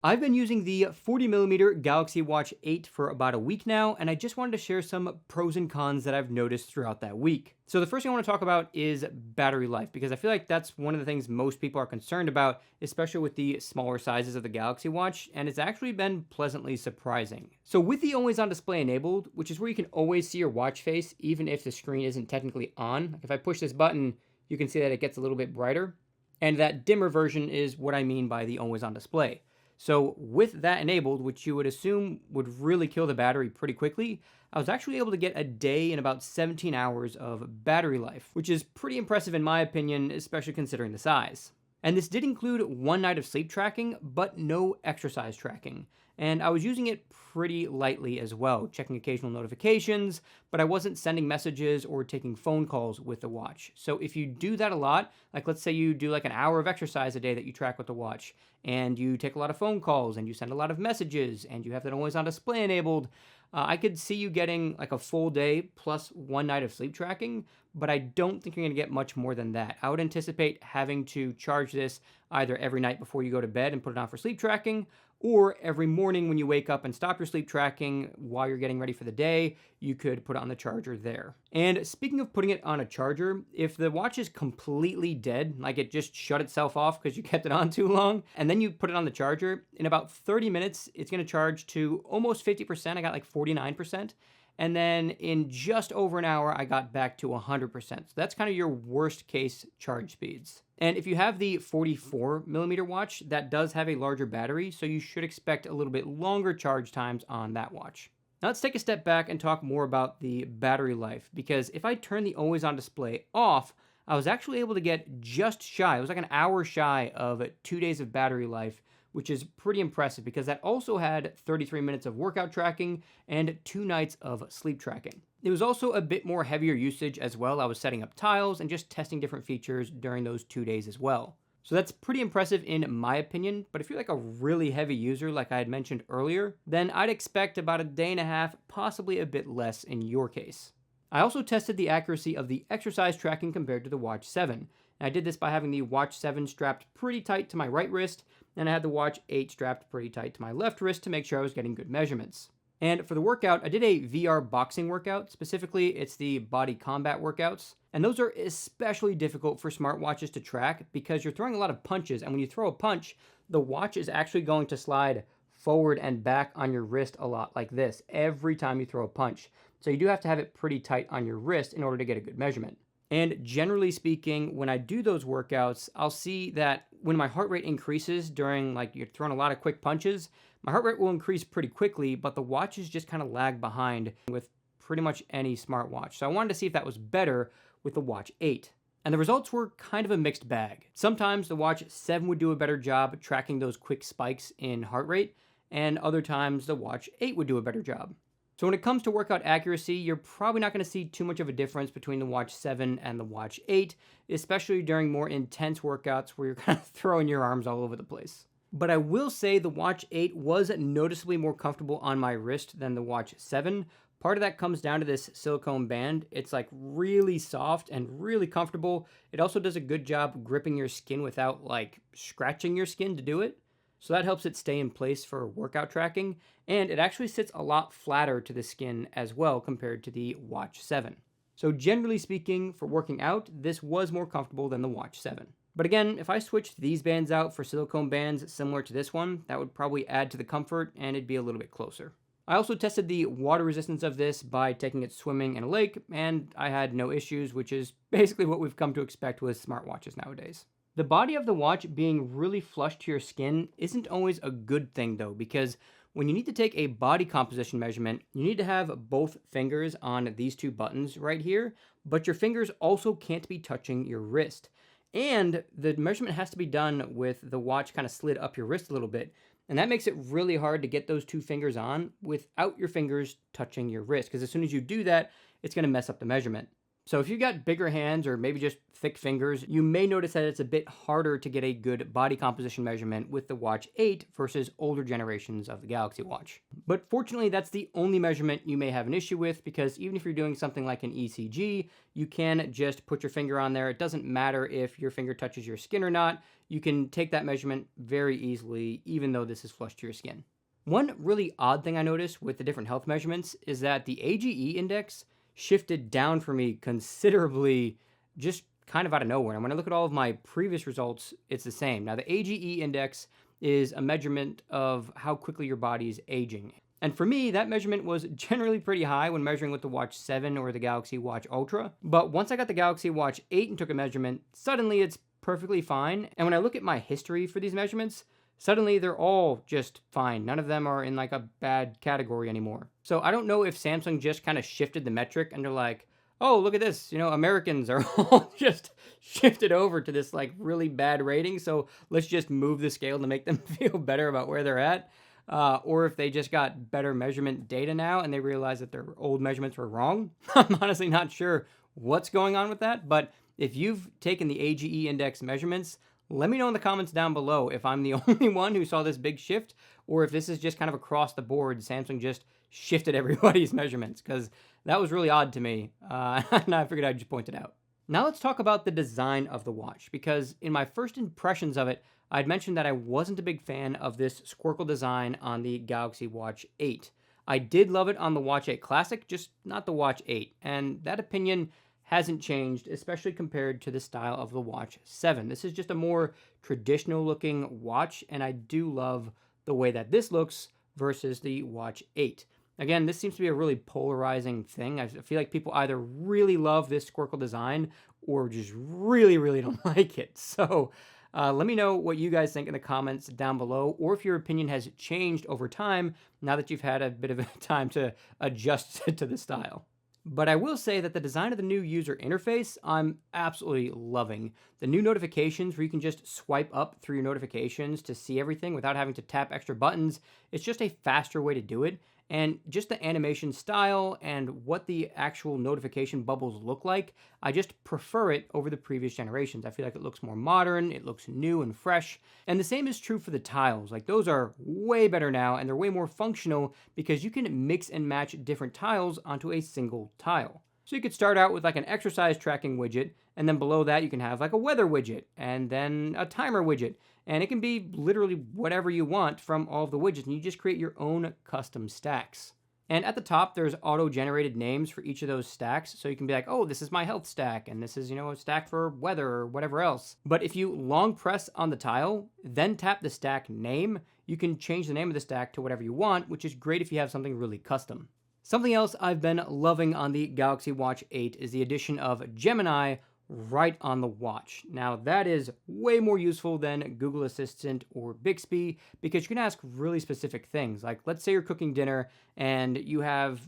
I've been using the 40mm Galaxy Watch 8 for about a week now, and I just wanted to share some pros and cons that I've noticed throughout that week. So the first thing I want to talk about is battery life, because I feel like that's one of the things most people are concerned about, especially with the smaller sizes of the Galaxy Watch, and it's actually been pleasantly surprising. So with the always on display enabled, which is where you can always see your watch face even if the screen isn't technically on, like if I push this button, you can see that it gets a little bit brighter. And that dimmer version is what I mean by the always on display. So with that enabled, which you would assume would really kill the battery pretty quickly, I was actually able to get a day and about 17 hours of battery life, which is pretty impressive in my opinion, especially considering the size. And this did include one night of sleep tracking, but no exercise tracking. And I was using it pretty lightly as well, checking occasional notifications, but I wasn't sending messages or taking phone calls with the watch. So if you do that a lot, like let's say you do like an hour of exercise a day that you track with the watch, and you take a lot of phone calls, and you send a lot of messages, and you have that always on display enabled, I could see you getting like a full day plus one night of sleep tracking, but I don't think you're going to get much more than that. I would anticipate having to charge this either every night before you go to bed and put it on for sleep tracking, or every morning when you wake up and stop your sleep tracking while you're getting ready for the day, you could put it on the charger there. And speaking of putting it on a charger, if the watch is completely dead, like it just shut itself off because you kept it on too long, and then you put it on the charger, in about 30 minutes, it's going to charge to almost 50%. I got like 49%. And then in just over an hour, I got back to 100%. So that's kind of your worst case charge speeds. And if you have the 44mm watch, that does have a larger battery, so you should expect a little bit longer charge times on that watch. Now let's take a step back and talk more about the battery life, because if I turn the always on display off, I was actually able to get just shy, it was like an hour shy of 2 days of battery life, which is pretty impressive because that also had 33 minutes of workout tracking and 2 nights of sleep tracking. It was also a bit more heavier usage as well. I was setting up tiles and just testing different features during those 2 days as well. So that's pretty impressive in my opinion, but if you're like a really heavy user like I had mentioned earlier, then I'd expect about a day and a half, possibly a bit less in your case. I also tested the accuracy of the exercise tracking compared to the Watch 7. And I did this by having the Watch 7 strapped pretty tight to my right wrist, and I had the Watch 8 strapped pretty tight to my left wrist to make sure I was getting good measurements. And for the workout, I did a VR boxing workout. Specifically, it's the body combat workouts. And those are especially difficult for smartwatches to track because you're throwing a lot of punches. And when you throw a punch, the watch is actually going to slide forward and back on your wrist a lot like this every time you throw a punch. So you do have to have it pretty tight on your wrist in order to get a good measurement. And generally speaking, when I do those workouts, I'll see that when my heart rate increases during like you're throwing a lot of quick punches, my heart rate will increase pretty quickly, but the watches just kind of lag behind with pretty much any smartwatch. So I wanted to see if that was better with the Watch 8. And the results were kind of a mixed bag. Sometimes the Watch 7 would do a better job tracking those quick spikes in heart rate, and other times the Watch 8 would do a better job. So when it comes to workout accuracy, you're probably not going to see too much of a difference between the Watch 7 and the Watch 8, especially during more intense workouts where you're kind of throwing your arms all over the place. But I will say the Watch 8 was noticeably more comfortable on my wrist than the Watch 7. Part of that comes down to this silicone band. It's like really soft and really comfortable. It also does a good job gripping your skin without like scratching your skin to do it. So that helps it stay in place for workout tracking, and it actually sits a lot flatter to the skin as well compared to the Watch 7. So generally speaking, for working out, this was more comfortable than the Watch 7. But again, if I switched these bands out for silicone bands similar to this one, that would probably add to the comfort and it'd be a little bit closer. I also tested the water resistance of this by taking it swimming in a lake, and I had no issues, which is basically what we've come to expect with smartwatches nowadays. The body of the watch being really flush to your skin isn't always a good thing though, because when you need to take a body composition measurement, you need to have both fingers on these two buttons right here, but your fingers also can't be touching your wrist. And the measurement has to be done with the watch kind of slid up your wrist a little bit. And that makes it really hard to get those two fingers on without your fingers touching your wrist, because as soon as you do that, it's going to mess up the measurement. So if you've got bigger hands or maybe just thick fingers, you may notice that it's a bit harder to get a good body composition measurement with the Watch 8 versus older generations of the Galaxy Watch. But fortunately, that's the only measurement you may have an issue with, because even if you're doing something like an ECG, you can just put your finger on there. It doesn't matter if your finger touches your skin or not. You can take that measurement very easily, even though this is flush to your skin. One really odd thing I noticed with the different health measurements is that the AGE index shifted down for me considerably, just kind of out of nowhere. And when I look at all of my previous results, it's the same. Now, the AGE index is a measurement of how quickly your body is aging. And for me, that measurement was generally pretty high when measuring with the Watch 7 or the Galaxy Watch Ultra. But once I got the Galaxy Watch 8 and took a measurement, suddenly it's perfectly fine. And when I look at my history for these measurements, suddenly they're all just fine. None of them are in like a bad category anymore. So I don't know if Samsung just kind of shifted the metric and they're like, oh, look at this, Americans are all just shifted over to this like really bad rating, so let's just move the scale to make them feel better about where they're at. Or if they just got better measurement data now and they realize that their old measurements were wrong. I'm honestly not sure what's going on with that, but if you've taken the AGE index measurements, let me know in the comments down below if I'm the only one who saw this big shift, or if this is just kind of across the board. Samsung just shifted everybody's measurements, because that was really odd to me, and I figured I'd just point it out. Now let's talk about the design of the watch, because in my first impressions of it, I'd mentioned that I wasn't a big fan of this squircle design on the Galaxy Watch 8. I did love it on the Watch 8 Classic, just not the Watch 8, and that opinion hasn't changed, especially compared to the style of the Watch 7. This is just a more traditional looking watch, and I do love the way that this looks versus the Watch 8. Again, this seems to be a really polarizing thing. I feel like people either really love this squircle design or just really, really don't like it. So let me know what you guys think in the comments down below, or if your opinion has changed over time now that you've had a bit of a time to adjust to the style. But I will say that the design of the new user interface, I'm absolutely loving. The new notifications where you can just swipe up through your notifications to see everything without having to tap extra buttons, it's just a faster way to do it. And just the animation style and what the actual notification bubbles look like, I just prefer it over the previous generations. I feel like it looks more modern, it looks new and fresh. And the same is true for the tiles. Like, those are way better now, and they're way more functional because you can mix and match different tiles onto a single tile. So you could start out with like an exercise tracking widget, and then below that you can have like a weather widget, and then a timer widget. And it can be literally whatever you want from all of the widgets, and you just create your own custom stacks. And at the top, there's auto-generated names for each of those stacks, so you can be like, oh, this is my health stack, and this is, a stack for weather or whatever else. But if you long press on the tile, then tap the stack name, you can change the name of the stack to whatever you want, which is great if you have something really custom. Something else I've been loving on the Galaxy Watch 8 is the addition of Gemini right on the watch. Now, that is way more useful than Google Assistant or Bixby, because you can ask really specific things. Like, let's say you're cooking dinner and you have,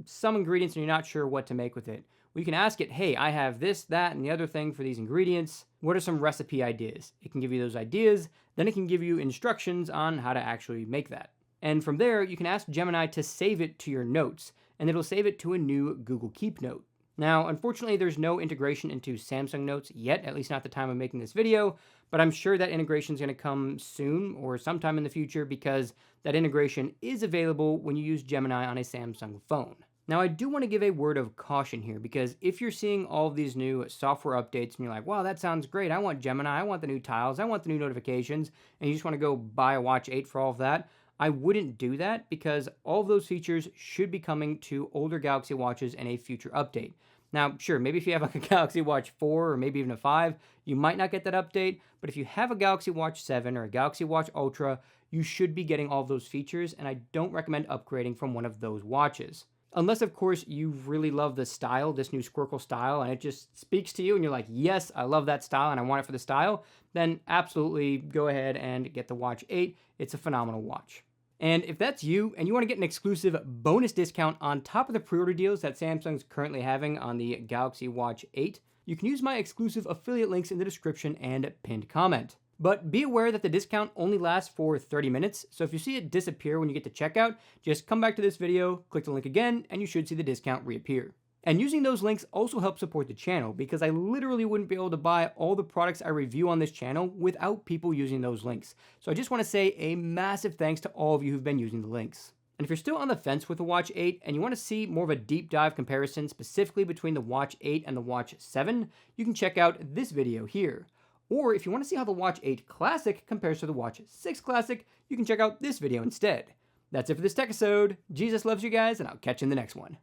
some ingredients and you're not sure what to make with it. Well, you can ask it, hey, I have this, that, and the other thing for these ingredients. What are some recipe ideas? It can give you those ideas. Then it can give you instructions on how to actually make that. And from there, you can ask Gemini to save it to your notes, and it'll save it to a new Google Keep note. Now, unfortunately, there's no integration into Samsung Notes yet, at least not at the time of making this video, but I'm sure that integration is going to come soon or sometime in the future, because that integration is available when you use Gemini on a Samsung phone. Now, I do want to give a word of caution here, because if you're seeing all of these new software updates and you're like, wow, that sounds great, I want Gemini, I want the new tiles, I want the new notifications, and you just want to go buy a Watch 8 for all of that, I wouldn't do that, because all of those features should be coming to older Galaxy Watches in a future update. Now, sure, maybe if you have like a Galaxy Watch 4 or maybe even a 5, you might not get that update, but if you have a Galaxy Watch 7 or a Galaxy Watch Ultra, you should be getting all of those features, and I don't recommend upgrading from one of those watches. Unless, of course, you really love the style, this new squircle style, and it just speaks to you, and you're like, yes, I love that style, and I want it for the style, then absolutely go ahead and get the Watch 8. It's a phenomenal watch. And if that's you, and you want to get an exclusive bonus discount on top of the pre-order deals that Samsung's currently having on the Galaxy Watch 8, you can use my exclusive affiliate links in the description and pinned comment. But be aware that the discount only lasts for 30 minutes, so if you see it disappear when you get to checkout, just come back to this video, click the link again, and you should see the discount reappear. And using those links also helps support the channel because I literally wouldn't be able to buy all the products I review on this channel without people using those links. So I just want to say a massive thanks to all of you who've been using the links. And if you're still on the fence with the Watch 8 and you want to see more of a deep dive comparison specifically between the Watch 8 and the Watch 7, you can check out this video here. Or if you want to see how the Watch 8 Classic compares to the Watch 6 Classic, you can check out this video instead. That's it for this tech episode. Jesus loves you guys, and I'll catch you in the next one.